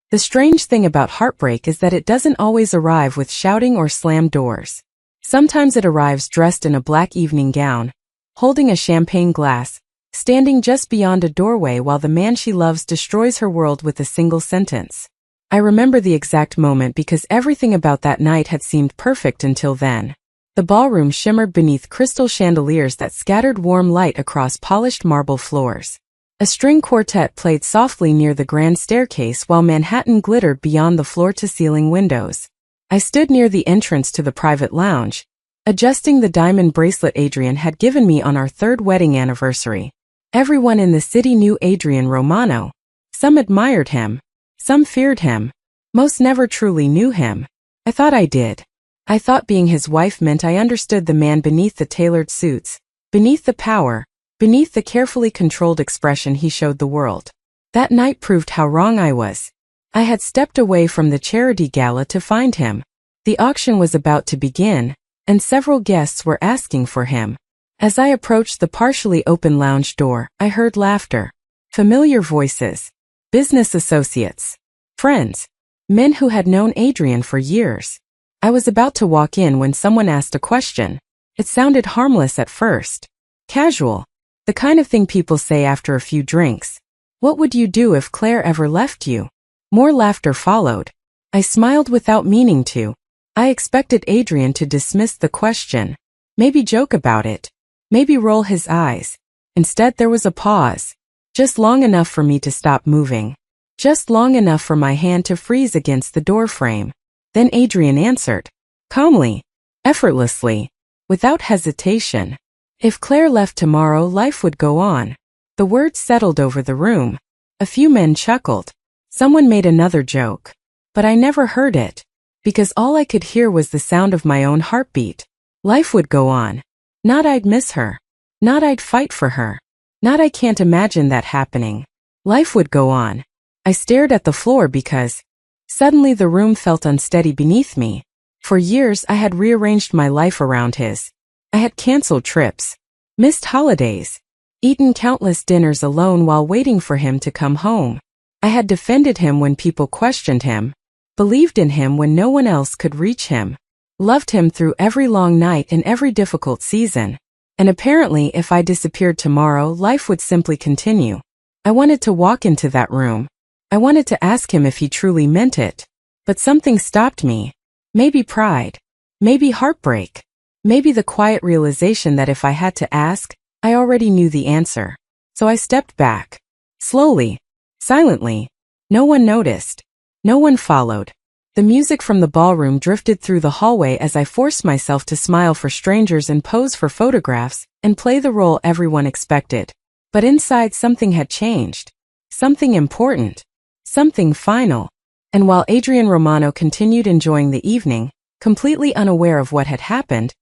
The strange thing about heartbreak is that it doesn't always arrive with shouting or slammed doors. Sometimes it arrives dressed in a black evening gown, holding a champagne glass, standing just beyond a doorway while the man she loves destroys her world with a single sentence. I remember the exact moment because everything about that night had seemed perfect until then. The ballroom shimmered beneath crystal chandeliers that scattered warm light across polished marble floors. A string quartet played softly near the grand staircase while Manhattan glittered beyond the floor-to-ceiling windows. I stood near the entrance to the private lounge, adjusting the diamond bracelet Adrian had given me on our third wedding anniversary. Everyone in the city knew Adrian Romano. Some admired him. Some feared him. Most never truly knew him. I thought I did. I thought being his wife meant I understood the man beneath the tailored suits, beneath the power, beneath the carefully controlled expression he showed the world. That night proved how wrong I was. I had stepped away from the charity gala to find him. The auction was about to begin, and several guests were asking for him. As I approached the partially open lounge door, I heard laughter. Familiar voices. Business associates. Friends. Men who had known Adrian for years. I was about to walk in when someone asked a question. It sounded harmless at first. Casual. The kind of thing people say after a few drinks. What would you do if Claire ever left you? More laughter followed. I smiled without meaning to. I expected Adrian to dismiss the question. Maybe joke about it. Maybe roll his eyes. Instead there was a pause. Just long enough for me to stop moving. Just long enough for my hand to freeze against the doorframe. Then Adrian answered. Calmly. Effortlessly. Without hesitation. If Claire left tomorrow, life would go on. The words settled over the room. A few men chuckled. Someone made another joke. But I never heard it. Because all I could hear was the sound of my own heartbeat. Life would go on. Not I'd miss her. Not I'd fight for her. Not I can't imagine that happening. Life would go on. I stared at the floor because suddenly the room felt unsteady beneath me. For years I had rearranged my life around his. I had canceled trips, missed holidays, eaten countless dinners alone while waiting for him to come home. I had defended him when people questioned him, believed in him when no one else could reach him, loved him through every long night and every difficult season. And apparently if I disappeared tomorrow, life would simply continue. I wanted to walk into that room. I wanted to ask him if he truly meant it. But something stopped me. Maybe pride. Maybe heartbreak. Maybe the quiet realization that if I had to ask, I already knew the answer. So I stepped back. Slowly. Silently. No one noticed. No one followed. The music from the ballroom drifted through the hallway as I forced myself to smile for strangers and pose for photographs and play the role everyone expected. But inside something had changed. Something important. Something final. And while Adrian Romano continued enjoying the evening, completely unaware of what had happened,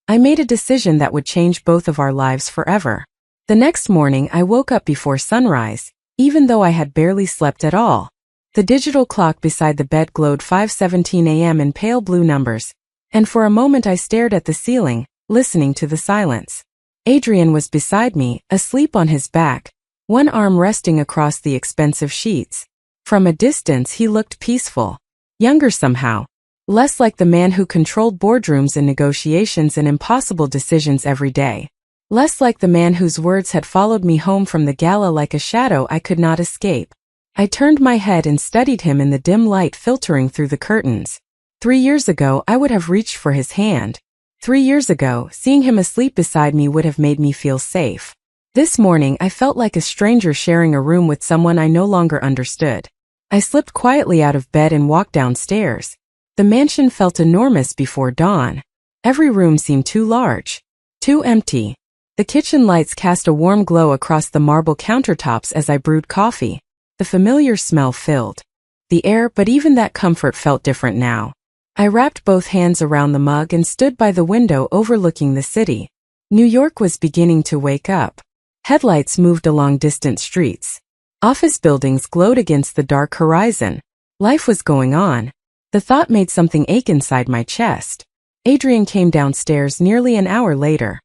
I made a decision that would change both of our lives forever. The next morning I woke up before sunrise, even though I had barely slept at all. The digital clock beside the bed glowed 5:17 a.m. in pale blue numbers, and for a moment I stared at the ceiling, listening to the silence. Adrian was beside me, asleep on his back, one arm resting across the expensive sheets. From a distance he looked peaceful. Younger somehow. Less like the man who controlled boardrooms and negotiations and impossible decisions every day. Less like the man whose words had followed me home from the gala like a shadow I could not escape. I turned my head and studied him in the dim light filtering through the curtains. 3 years ago I would have reached for his hand. 3 years ago, seeing him asleep beside me would have made me feel safe. This morning I felt like a stranger sharing a room with someone I no longer understood. I slipped quietly out of bed and walked downstairs. The mansion felt enormous before dawn. Every room seemed too large, too empty. The kitchen lights cast a warm glow across the marble countertops as I brewed coffee. The familiar smell filled the air, but even that comfort felt different now. I wrapped both hands around the mug and stood by the window overlooking the city. New York was beginning to wake up. Headlights moved along distant streets. Office buildings glowed against the dark horizon. Life was going on. The thought made something ache inside my chest. Adrian came downstairs nearly an hour later.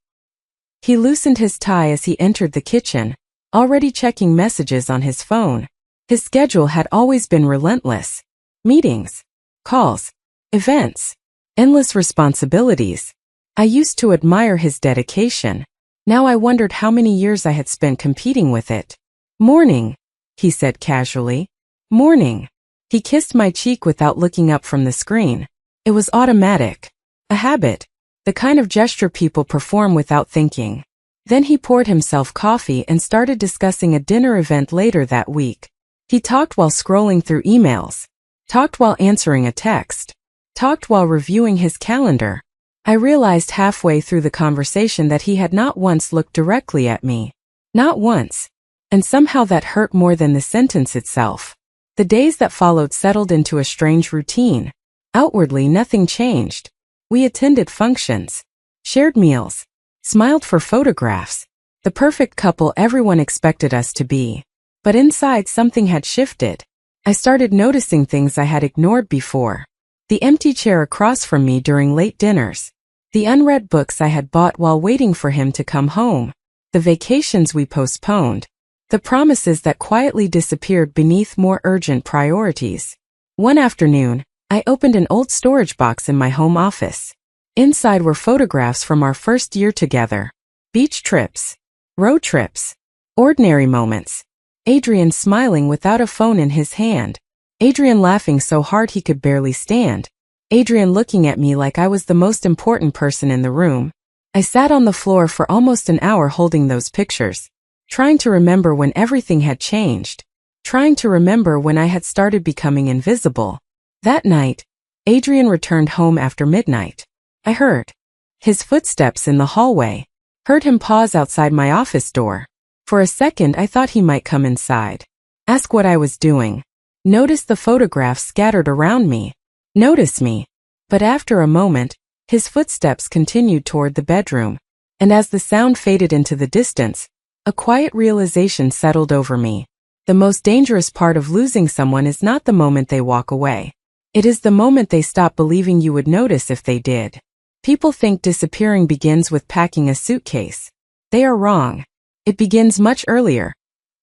He loosened his tie as he entered the kitchen, already checking messages on his phone. His schedule had always been relentless. Meetings, calls, events, endless responsibilities. I used to admire his dedication. Now I wondered how many years I had spent competing with it. "Morning," he said casually. "Morning." He kissed my cheek without looking up from the screen. It was automatic. A habit. The kind of gesture people perform without thinking. Then he poured himself coffee and started discussing a dinner event later that week. He talked while scrolling through emails. Talked while answering a text. Talked while reviewing his calendar. I realized halfway through the conversation that he had not once looked directly at me. Not once. And somehow that hurt more than the sentence itself. The days that followed settled into a strange routine. Outwardly, nothing changed. We attended functions, shared meals, smiled for photographs. The perfect couple everyone expected us to be. But inside, something had shifted. I started noticing things I had ignored before. The empty chair across from me during late dinners. The unread books I had bought while waiting for him to come home. The vacations we postponed. The promises that quietly disappeared beneath more urgent priorities. One afternoon, I opened an old storage box in my home office. Inside were photographs from our first year together. Beach trips. Road trips. Ordinary moments. Adrian smiling without a phone in his hand. Adrian laughing so hard he could barely stand. Adrian looking at me like I was the most important person in the room. I sat on the floor for almost an hour holding those pictures. Trying to remember when everything had changed. Trying to remember when I had started becoming invisible. That night, Adrian returned home after midnight. I heard his footsteps in the hallway. Heard him pause outside my office door. For a second I thought he might come inside. Ask what I was doing. Notice the photographs scattered around me. Notice me. But after a moment, his footsteps continued toward the bedroom. And as the sound faded into the distance, a quiet realization settled over me. The most dangerous part of losing someone is not the moment they walk away. It is the moment they stop believing you would notice if they did. People think disappearing begins with packing a suitcase. They are wrong. It begins much earlier.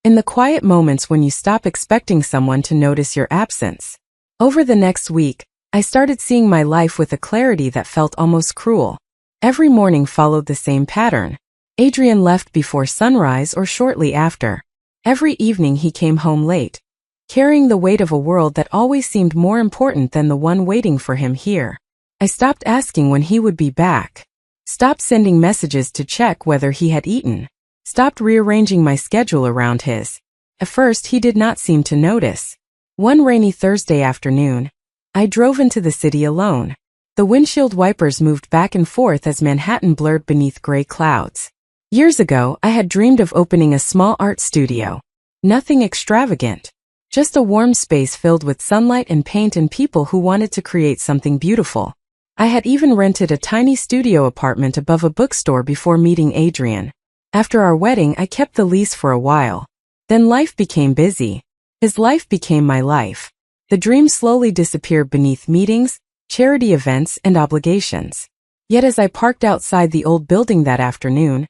In the quiet moments when you stop expecting someone to notice your absence. Over the next week, I started seeing my life with a clarity that felt almost cruel. Every morning followed the same pattern. Adrian left before sunrise or shortly after. Every evening he came home late, carrying the weight of a world that always seemed more important than the one waiting for him here. I stopped asking when he would be back. Stopped sending messages to check whether he had eaten. Stopped rearranging my schedule around his. At first he did not seem to notice. One rainy Thursday afternoon, I drove into the city alone. The windshield wipers moved back and forth as Manhattan blurred beneath gray clouds. Years ago, I had dreamed of opening a small art studio. Nothing extravagant. Just a warm space filled with sunlight and paint and people who wanted to create something beautiful. I had even rented a tiny studio apartment above a bookstore before meeting Adrian. After our wedding, I kept the lease for a while. Then life became busy. His life became my life. The dream slowly disappeared beneath meetings, charity events, and obligations. Yet as I parked outside the old building that afternoon,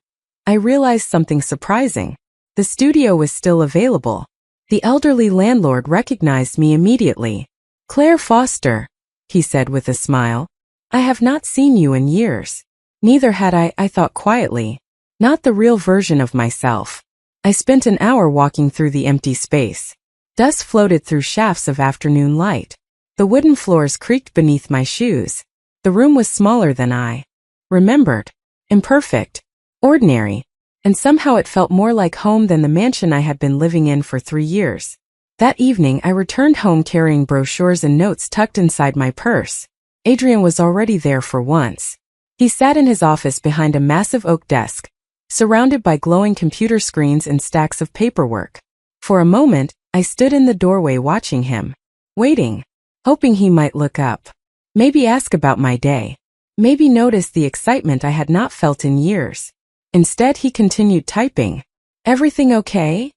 I realized something surprising. The studio was still available. The elderly landlord recognized me immediately. "Claire Foster," he said with a smile. "I have not seen you in years." Neither had I thought quietly. Not the real version of myself. I spent an hour walking through the empty space. Dust floated through shafts of afternoon light. The wooden floors creaked beneath my shoes. The room was smaller than I remembered. Imperfect. Ordinary. And somehow it felt more like home than the mansion I had been living in for 3 years. That evening I returned home carrying brochures and notes tucked inside my purse. Adrian was already there for once. He sat in his office behind a massive oak desk, surrounded by glowing computer screens and stacks of paperwork. For a moment, I stood in the doorway watching him. Waiting. Hoping he might look up. Maybe ask about my day. Maybe notice the excitement I had not felt in years. Instead, he continued typing. "Everything okay?"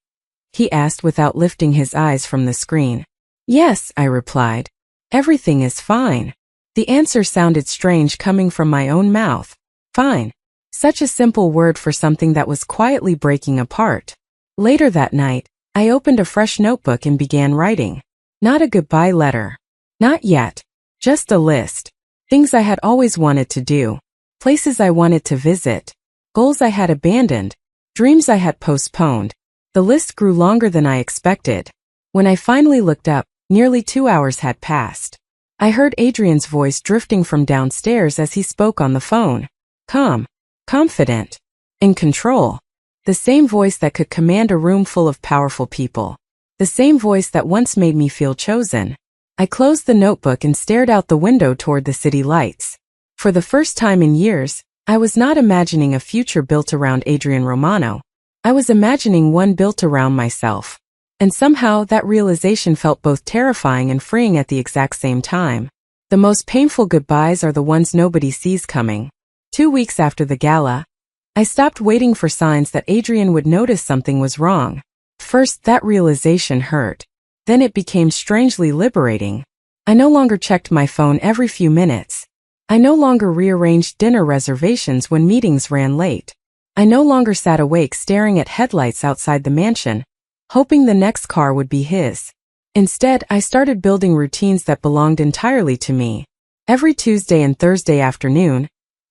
he asked without lifting his eyes from the screen. "Yes," I replied. "Everything is fine." The answer sounded strange coming from my own mouth. Fine. Such a simple word for something that was quietly breaking apart. Later that night, I opened a fresh notebook and began writing. Not a goodbye letter. Not yet. Just a list. Things I had always wanted to do. Places I wanted to visit. Goals I had abandoned. Dreams I had postponed. The list grew longer than I expected. When I finally looked up, nearly 2 hours had passed. I heard Adrian's voice drifting from downstairs as he spoke on the phone. Calm. Confident. In control. The same voice that could command a room full of powerful people. The same voice that once made me feel chosen. I closed the notebook and stared out the window toward the city lights. For the first time in years, I was not imagining a future built around Adrian Romano. I was imagining one built around myself. And somehow that realization felt both terrifying and freeing at the exact same time. The most painful goodbyes are the ones nobody sees coming. 2 weeks after the gala, I stopped waiting for signs that Adrian would notice something was wrong. First, that realization hurt. Then it became strangely liberating. I no longer checked my phone every few minutes. I no longer rearranged dinner reservations when meetings ran late. I no longer sat awake staring at headlights outside the mansion, hoping the next car would be his. Instead, I started building routines that belonged entirely to me. Every Tuesday and Thursday afternoon,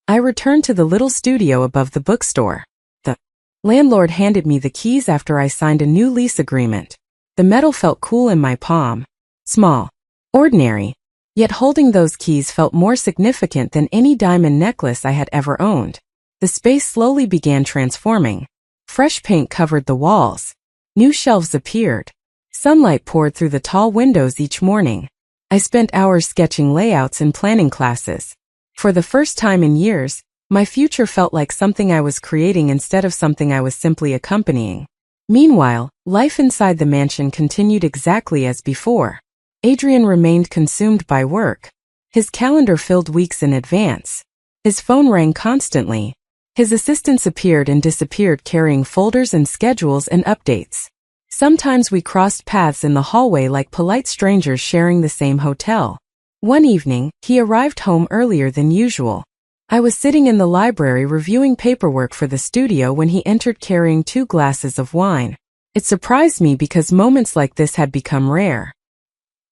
I returned to the little studio above the bookstore. The landlord handed me the keys after I signed a new lease agreement. The metal felt cool in my palm. Small. Ordinary. Yet holding those keys felt more significant than any diamond necklace I had ever owned. The space slowly began transforming. Fresh paint covered the walls. New shelves appeared. Sunlight poured through the tall windows each morning. I spent hours sketching layouts and planning classes. For the first time in years, my future felt like something I was creating instead of something I was simply accompanying. Meanwhile, life inside the mansion continued exactly as before. Adrian remained consumed by work. His calendar filled weeks in advance. His phone rang constantly. His assistants appeared and disappeared carrying folders and schedules and updates. Sometimes we crossed paths in the hallway like polite strangers sharing the same hotel. One evening, he arrived home earlier than usual. I was sitting in the library reviewing paperwork for the studio when he entered carrying 2 glasses of wine. It surprised me because moments like this had become rare.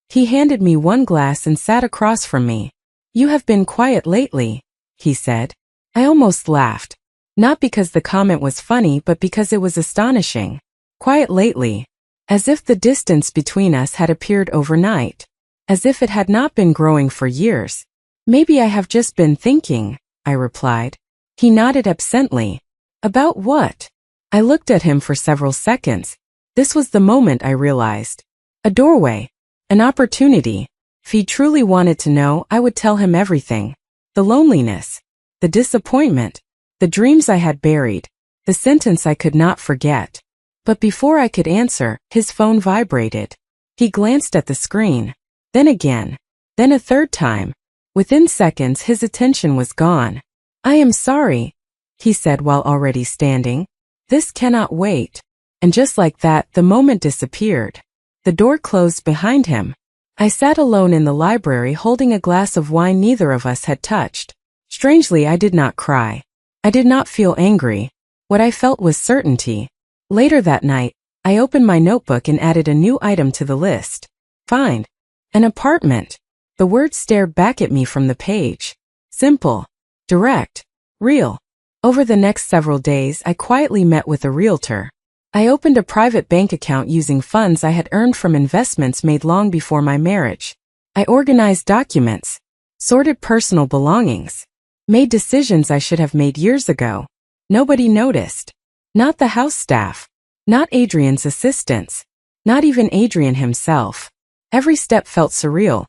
He handed me 1 glass and sat across from me. "You have been quiet lately," he said. I almost laughed. Not because the comment was funny, but because it was astonishing. Quiet lately. As if the distance between us had appeared overnight. As if it had not been growing for years. "Maybe I have just been thinking," I replied. He nodded absently. "About what?" I looked at him for several seconds. This was the moment I realized. A doorway. An opportunity. If he truly wanted to know, I would tell him everything. The loneliness. The disappointment. The dreams I had buried. The sentence I could not forget. But before I could answer, his phone vibrated. He glanced at the screen. Then again. Then a third time. Within seconds, his attention was gone. "I am sorry," he said while already standing. "This cannot wait." And just like that, the moment disappeared. The door closed behind him. I sat alone in the library holding a glass of wine neither of us had touched. Strangely, I did not cry. I did not feel angry. What I felt was certainty. Later that night, I opened my notebook and added a new item to the list. Find an apartment. The words stared back at me from the page. Simple. Direct. Real. Over the next several days, I quietly met with a realtor. I opened a private bank account using funds I had earned from investments made long before my marriage. I organized documents, sorted personal belongings, made decisions I should have made years ago. Nobody noticed. Not the house staff. Not Adrian's assistants. Not even Adrian himself. Every step felt surreal,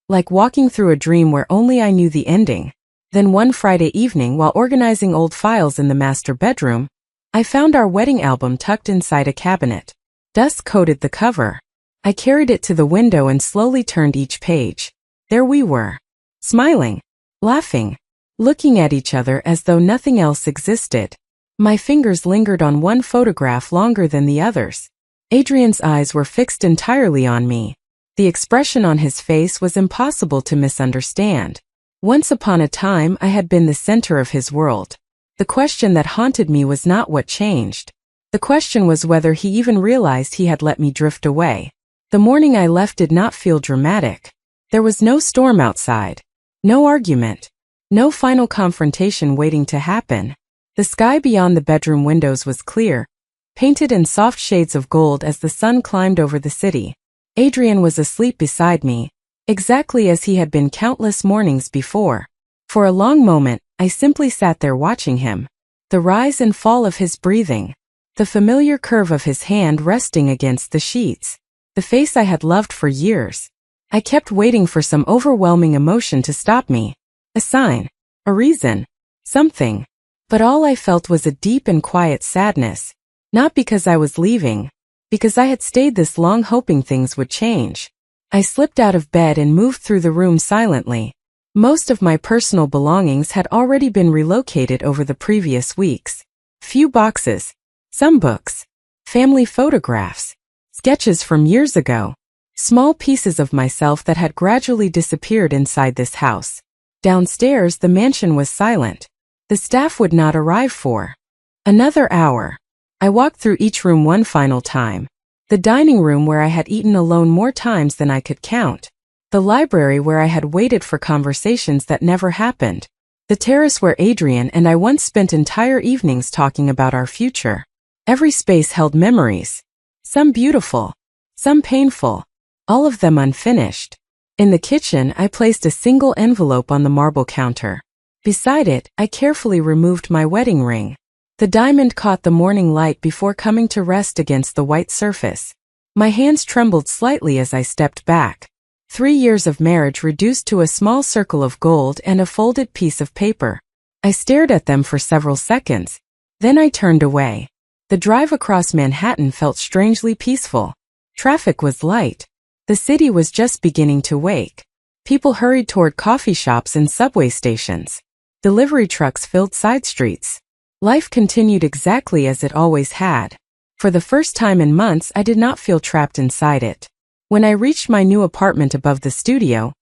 like walking through a dream where only I knew the ending. Then one Friday evening, while organizing old files in the master bedroom, I found our wedding album tucked inside a cabinet. Dust coated the cover. I carried it to the window and slowly turned each page. There we were. Smiling. Laughing. Looking at each other as though nothing else existed. My fingers lingered on one photograph longer than the others. Adrian's eyes were fixed entirely on me. The expression on his face was impossible to misunderstand. Once upon a time, I had been the center of his world. The question that haunted me was not what changed. The question was whether he even realized he had let me drift away. The morning I left did not feel dramatic. There was no storm outside. No argument. No final confrontation waiting to happen. The sky beyond the bedroom windows was clear, painted in soft shades of gold as the sun climbed over the city. Adrian was asleep beside me, exactly as he had been countless mornings before. For a long moment, I simply sat there watching him. The rise and fall of his breathing. The familiar curve of his hand resting against the sheets. The face I had loved for years. I kept waiting for some overwhelming emotion to stop me. A sign. A reason. Something. But all I felt was a deep and quiet sadness. Not because I was leaving. Because I had stayed this long hoping things would change. I slipped out of bed and moved through the room silently. Most of my personal belongings had already been relocated over the previous weeks. Few boxes. Some books. Family photographs. Sketches from years ago. Small pieces of myself that had gradually disappeared inside this house. Downstairs, the mansion was silent. The staff would not arrive for another hour. I walked through each room one final time. The dining room where I had eaten alone more times than I could count. The library where I had waited for conversations that never happened. The terrace where Adrian and I once spent entire evenings talking about our future. Every space held memories. Some beautiful. Some painful. All of them unfinished. In the kitchen, I placed a single envelope on the marble counter. Beside it, I carefully removed my wedding ring. The diamond caught the morning light before coming to rest against the white surface. My hands trembled slightly as I stepped back. 3 years of marriage reduced to a small circle of gold and a folded piece of paper. I stared at them for several seconds. Then I turned away. The drive across Manhattan felt strangely peaceful. Traffic was light. The city was just beginning to wake. People hurried toward coffee shops and subway stations. Delivery trucks filled side streets. Life continued exactly as it always had. For the first time in months, I did not feel trapped inside it. When I reached my new apartment above the studio,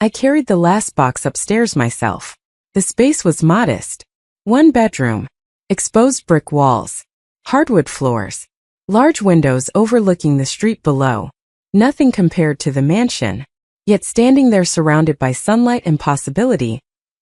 I carried the last box upstairs myself. The space was modest. 1 bedroom. Exposed brick walls. Hardwood floors. Large windows overlooking the street below. Nothing compared to the mansion. Yet standing there surrounded by sunlight and possibility,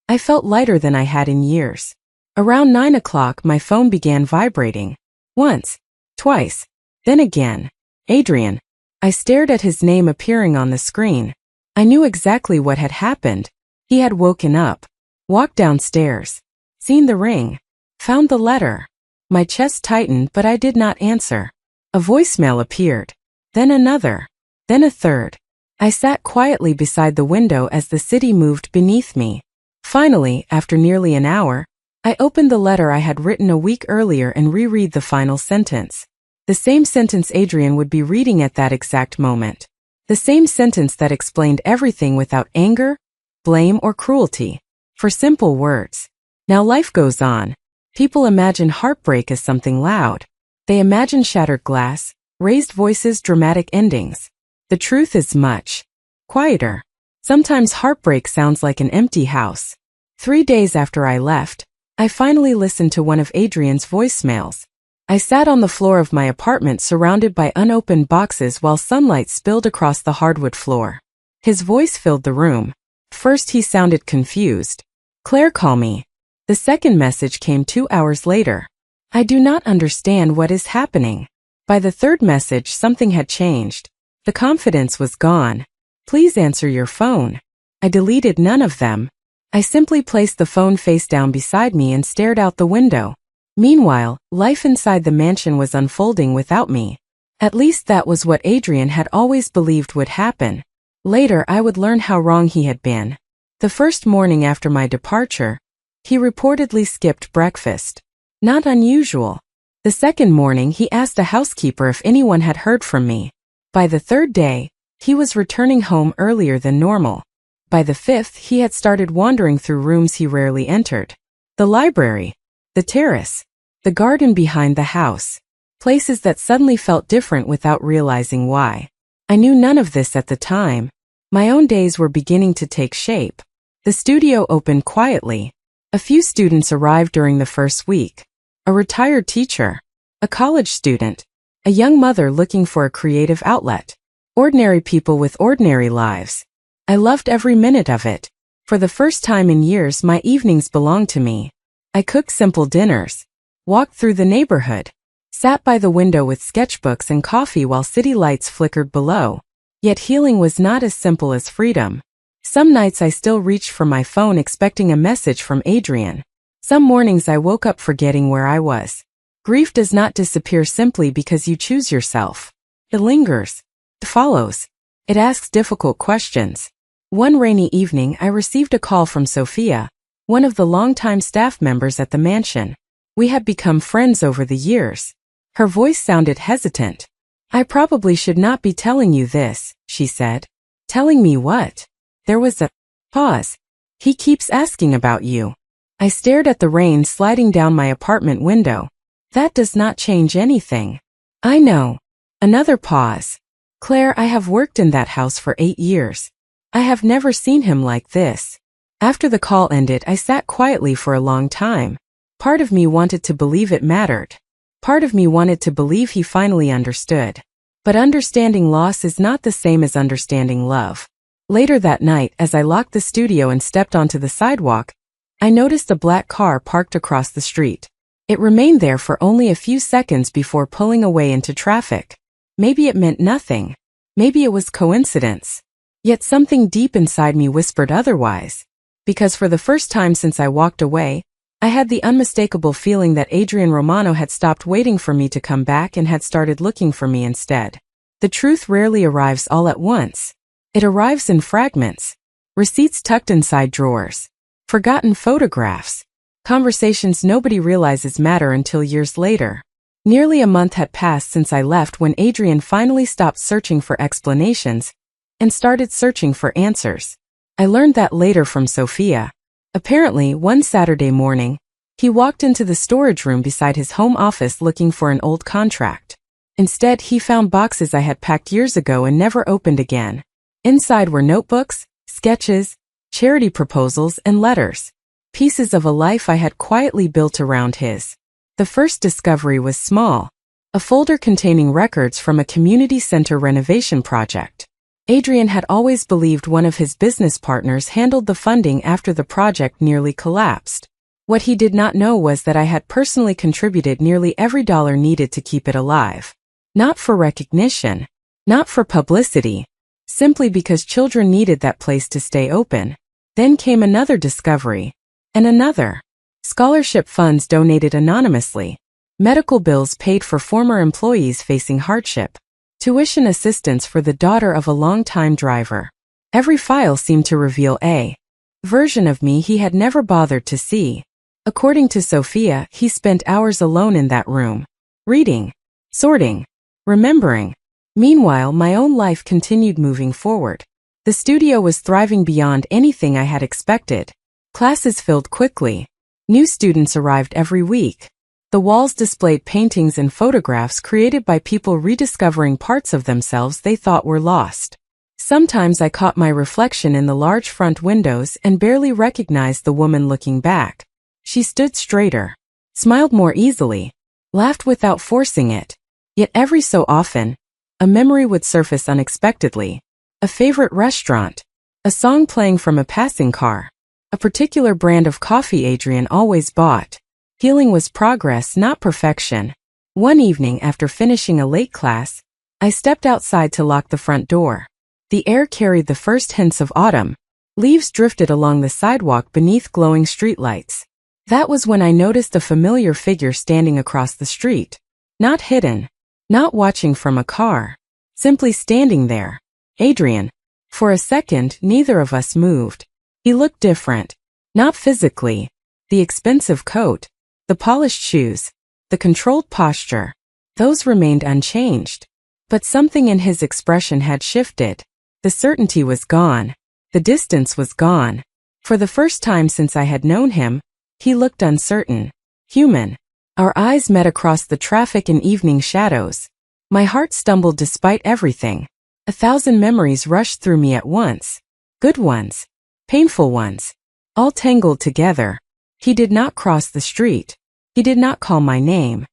I felt lighter than I had in years. Around 9 o'clock, my phone began vibrating. Once. Twice. Then again. Adrian. I stared at his name appearing on the screen. I knew exactly what had happened. He had woken up. Walked downstairs. Seen the ring. Found the letter. My chest tightened, but I did not answer. A voicemail appeared. Then another. Then a third. I sat quietly beside the window as the city moved beneath me. Finally, after nearly an hour, I opened the letter I had written a week earlier and reread the final sentence. The same sentence Adrian would be reading at that exact moment. The same sentence that explained everything without anger, blame, or cruelty. For simple words. Now life goes on. People imagine heartbreak as something loud. They imagine shattered glass, raised voices, dramatic endings. The truth is much quieter. Sometimes heartbreak sounds like an empty house. 3 days after I left, I finally listened to one of Adrian's voicemails. I sat on the floor of my apartment surrounded by unopened boxes while sunlight spilled across the hardwood floor. His voice filled the room. First he sounded confused. "Claire, call me." The second message came 2 hours later. "I do not understand what is happening." By the third message, something had changed. The confidence was gone. "Please answer your phone." I deleted none of them. I simply placed the phone face down beside me and stared out the window. Meanwhile, life inside the mansion was unfolding without me. At least that was what Adrian had always believed would happen. Later, I would learn how wrong he had been. The first morning after my departure, he reportedly skipped breakfast. Not unusual. The second morning, he asked a housekeeper if anyone had heard from me. By the third day, he was returning home earlier than normal. By the fifth, he had started wandering through rooms he rarely entered. The library. The terrace. The garden behind the house. Places that suddenly felt different without realizing why. I knew none of this at the time. My own days were beginning to take shape. The studio opened quietly. A few students arrived during the first week. A retired teacher. A college student. A young mother looking for a creative outlet. Ordinary people with ordinary lives. I loved every minute of it. For the first time in years, my evenings belonged to me. I cooked simple dinners. Walked through the neighborhood. Sat by the window with sketchbooks and coffee while city lights flickered below. Yet healing was not as simple as freedom. Some nights I still reached for my phone expecting a message from Adrian. Some mornings I woke up forgetting where I was. Grief does not disappear simply because you choose yourself. It lingers. It follows. It asks difficult questions. One rainy evening I received a call from Sophia, one of the longtime staff members at the mansion. We had become friends over the years. Her voice sounded hesitant. "I probably should not be telling you this," she said. "Telling me what?" There was a pause. "He keeps asking about you." I stared at the rain sliding down my apartment window. "That does not change anything." "I know." Another pause. "Claire, I have worked in that house for 8 years. I have never seen him like this." After the call ended, I sat quietly for a long time. Part of me wanted to believe it mattered. Part of me wanted to believe he finally understood. But understanding loss is not the same as understanding love. Later that night, as I locked the studio and stepped onto the sidewalk, I noticed a black car parked across the street. It remained there for only a few seconds before pulling away into traffic. Maybe it meant nothing. Maybe it was coincidence. Yet something deep inside me whispered otherwise. Because for the first time since I walked away, I had the unmistakable feeling that Adrian Romano had stopped waiting for me to come back and had started looking for me instead. The truth rarely arrives all at once. It arrives in fragments. Receipts tucked inside drawers. Forgotten photographs. Conversations nobody realizes matter until years later. Nearly a month had passed since I left when Adrian finally stopped searching for explanations and started searching for answers. I learned that later from Sophia. Apparently, one Saturday morning, he walked into the storage room beside his home office looking for an old contract. Instead, he found boxes I had packed years ago and never opened again. Inside were notebooks, sketches, charity proposals, and letters. Pieces of a life I had quietly built around his. The first discovery was small. A folder containing records from a community center renovation project. Adrian had always believed one of his business partners handled the funding after the project nearly collapsed. What he did not know was that I had personally contributed nearly every dollar needed to keep it alive. Not for recognition. Not for publicity. Simply because children needed that place to stay open. Then came another discovery. And another. Scholarship funds donated anonymously. Medical bills paid for former employees facing hardship. Tuition assistance for the daughter of a longtime driver. Every file seemed to reveal a version of me he had never bothered to see. According to Sophia, he spent hours alone in that room. Reading. Sorting. Remembering. Meanwhile, my own life continued moving forward. The studio was thriving beyond anything I had expected. Classes filled quickly. New students arrived every week. The walls displayed paintings and photographs created by people rediscovering parts of themselves they thought were lost. Sometimes I caught my reflection in the large front windows and barely recognized the woman looking back. She stood straighter, smiled more easily, laughed without forcing it. Yet every so often, a memory would surface unexpectedly. A favorite restaurant, a song playing from a passing car, a particular brand of coffee Adrian always bought. Healing was progress, not perfection. One evening after finishing a late class, I stepped outside to lock the front door. The air carried the first hints of autumn. Leaves drifted along the sidewalk beneath glowing streetlights. That was when I noticed a familiar figure standing across the street. Not hidden. Not watching from a car. Simply standing there. Adrian. For a second, neither of us moved. He looked different. Not physically. The expensive coat. The polished shoes. The controlled posture. Those remained unchanged. But something in his expression had shifted. The certainty was gone. The distance was gone. For the first time since I had known him, he looked uncertain. Human. Our eyes met across the traffic and evening shadows. My heart stumbled despite everything. 1,000 memories rushed through me at once. Good ones. Painful ones. All tangled together. He did not cross the street. He did not call my name.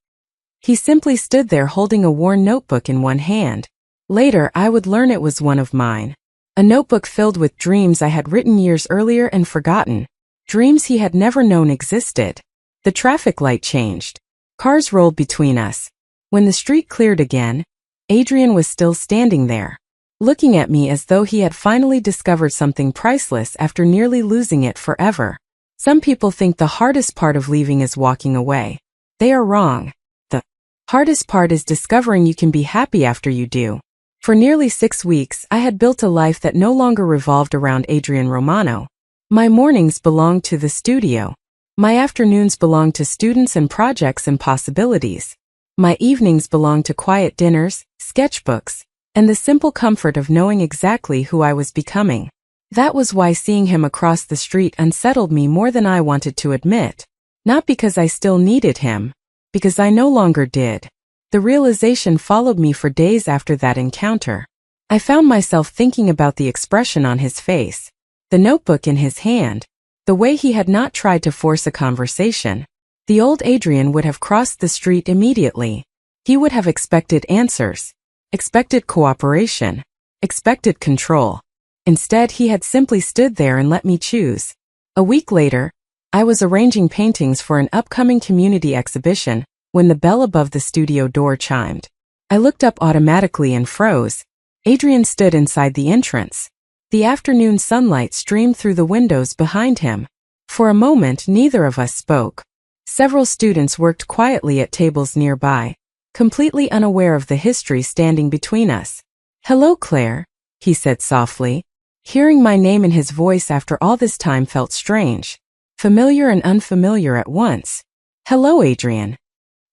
He simply stood there holding a worn notebook in one hand. Later, I would learn it was one of mine. A notebook filled with dreams I had written years earlier and forgotten. Dreams he had never known existed. The traffic light changed. Cars rolled between us. When the street cleared again, Adrian was still standing there, looking at me as though he had finally discovered something priceless after nearly losing it forever. Some people think the hardest part of leaving is walking away. They are wrong. The hardest part is discovering you can be happy after you do. For nearly 6 weeks, I had built a life that no longer revolved around Adrian Romano. My mornings belonged to the studio. My afternoons belonged to students and projects and possibilities. My evenings belonged to quiet dinners, sketchbooks, and the simple comfort of knowing exactly who I was becoming. That was why seeing him across the street unsettled me more than I wanted to admit. Not because I still needed him, because I no longer did. The realization followed me for days after that encounter. I found myself thinking about the expression on his face, the notebook in his hand, the way he had not tried to force a conversation. The old Adrian would have crossed the street immediately. He would have expected answers, expected cooperation, expected control. Instead, he had simply stood there and let me choose. A week later, I was arranging paintings for an upcoming community exhibition when the bell above the studio door chimed. I looked up automatically and froze. Adrian stood inside the entrance. The afternoon sunlight streamed through the windows behind him. For a moment, neither of us spoke. Several students worked quietly at tables nearby, completely unaware of the history standing between us. "Hello, Claire," he said softly. Hearing my name in his voice after all this time felt strange, familiar and unfamiliar at once. "Hello, Adrian."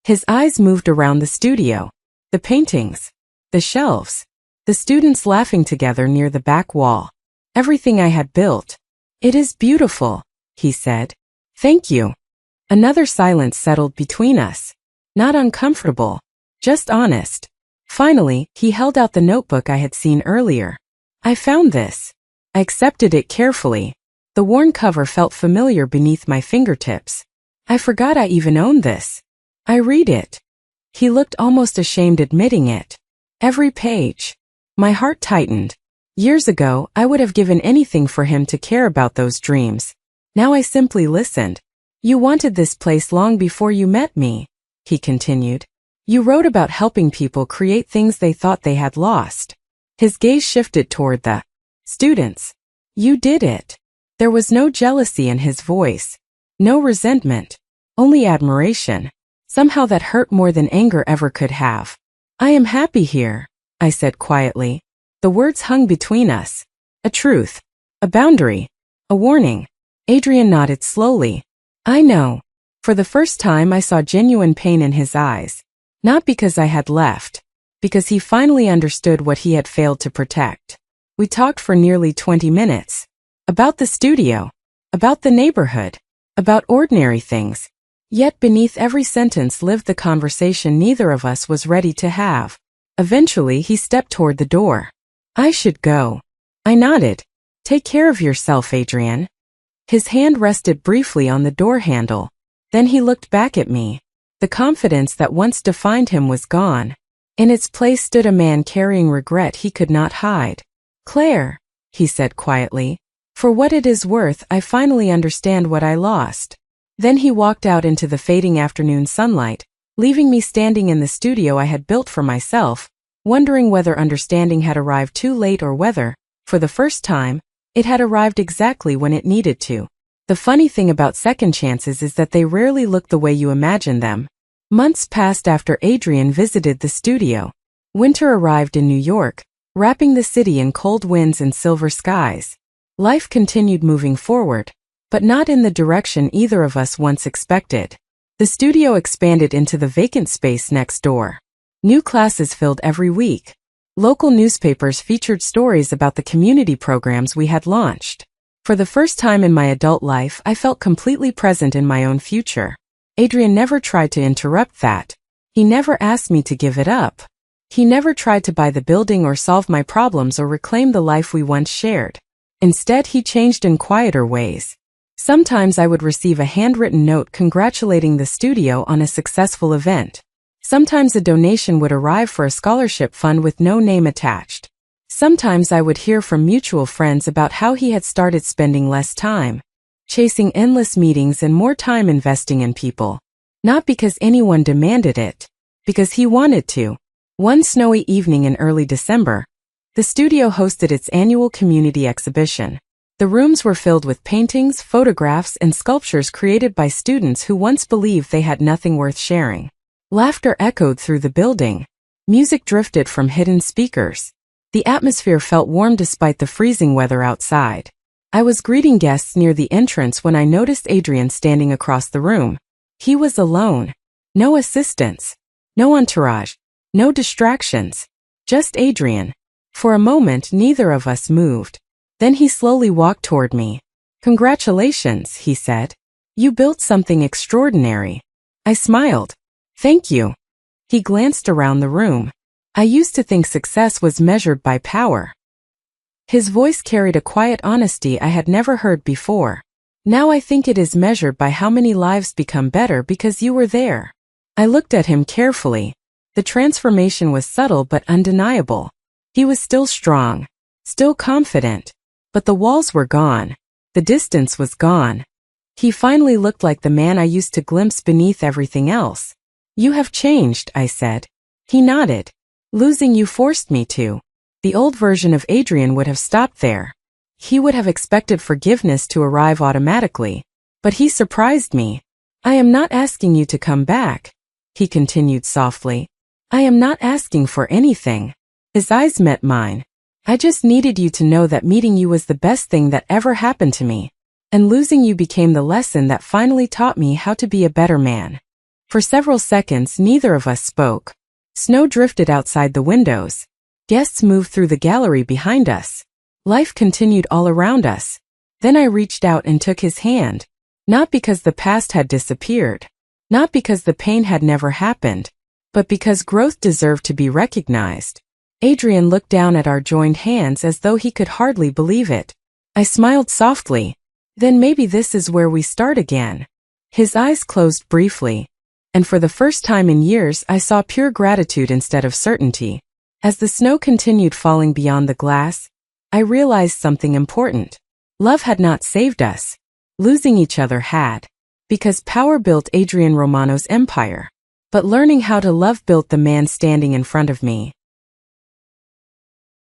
His eyes moved around the studio, the paintings, the shelves, the students laughing together near the back wall. Everything I had built. "It is beautiful," he said. "Thank you." Another silence settled between us. Not uncomfortable, just honest. Finally, he held out the notebook I had seen earlier. "I found this." I accepted it carefully. The worn cover felt familiar beneath my fingertips. I forgot I even owned this. "I read it." He looked almost ashamed admitting it. Every page. My heart tightened. Years ago, I would have given anything for him to care about those dreams. Now I simply listened. "You wanted this place long before you met me," he continued. "You wrote about helping people create things they thought they had lost." His gaze shifted toward the students. "You did it." There was no jealousy in his voice, no resentment, only admiration. Somehow that hurt more than anger ever could have. "I am happy here," I said quietly. The words hung between us. A truth, a boundary, a warning. Adrian nodded slowly. "I know." For the first time I saw genuine pain in his eyes. Not because I had left, because he finally understood what he had failed to protect. We talked for nearly 20 minutes. About the studio, about the neighborhood, about ordinary things. Yet beneath every sentence lived the conversation neither of us was ready to have. Eventually he stepped toward the door. "I should go." I nodded. "Take care of yourself, Adrian." His hand rested briefly on the door handle. Then he looked back at me. The confidence that once defined him was gone. In its place stood a man carrying regret he could not hide. "Claire," he said quietly, "for what it is worth, I finally understand what I lost." Then he walked out into the fading afternoon sunlight, leaving me standing in the studio I had built for myself, wondering whether understanding had arrived too late or whether, for the first time, it had arrived exactly when it needed to. The funny thing about second chances is that they rarely look the way you imagine them. Months passed after Adrian visited the studio. Winter arrived in New York, wrapping the city in cold winds and silver skies. Life continued moving forward, but not in the direction either of us once expected. The studio expanded into the vacant space next door. New classes filled every week. Local newspapers featured stories about the community programs we had launched. For the first time in my adult life, I felt completely present in my own future. Adrian never tried to interrupt that. He never asked me to give it up. He never tried to buy the building or solve my problems or reclaim the life we once shared. Instead, he changed in quieter ways. Sometimes I would receive a handwritten note congratulating the studio on a successful event. Sometimes a donation would arrive for a scholarship fund with no name attached. Sometimes I would hear from mutual friends about how he had started spending less time, chasing endless meetings and more time investing in people. Not because anyone demanded it, because he wanted to. One snowy evening in early December, the studio hosted its annual community exhibition. The rooms were filled with paintings, photographs, and sculptures created by students who once believed they had nothing worth sharing. Laughter echoed through the building. Music drifted from hidden speakers. The atmosphere felt warm despite the freezing weather outside. I was greeting guests near the entrance when I noticed Adrian standing across the room. He was alone. No assistants. No entourage. No distractions. Just Adrian. For a moment, neither of us moved. Then he slowly walked toward me. "Congratulations," he said. "You built something extraordinary." I smiled. "Thank you." He glanced around the room. "I used to think success was measured by power." His voice carried a quiet honesty I had never heard before. "Now I think it is measured by how many lives become better because you were there." I looked at him carefully. The transformation was subtle but undeniable. He was still strong, still confident, but the walls were gone. The distance was gone. He finally looked like the man I used to glimpse beneath everything else. "You have changed," I said. He nodded. "Losing you forced me to." The old version of Adrian would have stopped there. He would have expected forgiveness to arrive automatically. But he surprised me. "I am not asking you to come back," he continued softly. "I am not asking for anything." His eyes met mine. "I just needed you to know that meeting you was the best thing that ever happened to me. And losing you became the lesson that finally taught me how to be a better man." For several seconds, neither of us spoke. Snow drifted outside the windows. Guests moved through the gallery behind us. Life continued all around us. Then I reached out and took his hand. Not because the past had disappeared. Not because the pain had never happened. But because growth deserved to be recognized. Adrian looked down at our joined hands as though he could hardly believe it. I smiled softly. "Then maybe this is where we start again." His eyes closed briefly. And for the first time in years, I saw pure gratitude instead of certainty. As the snow continued falling beyond the glass, I realized something important. Love had not saved us. Losing each other had. Because power built Adrian Romano's empire. But learning how to love built the man standing in front of me.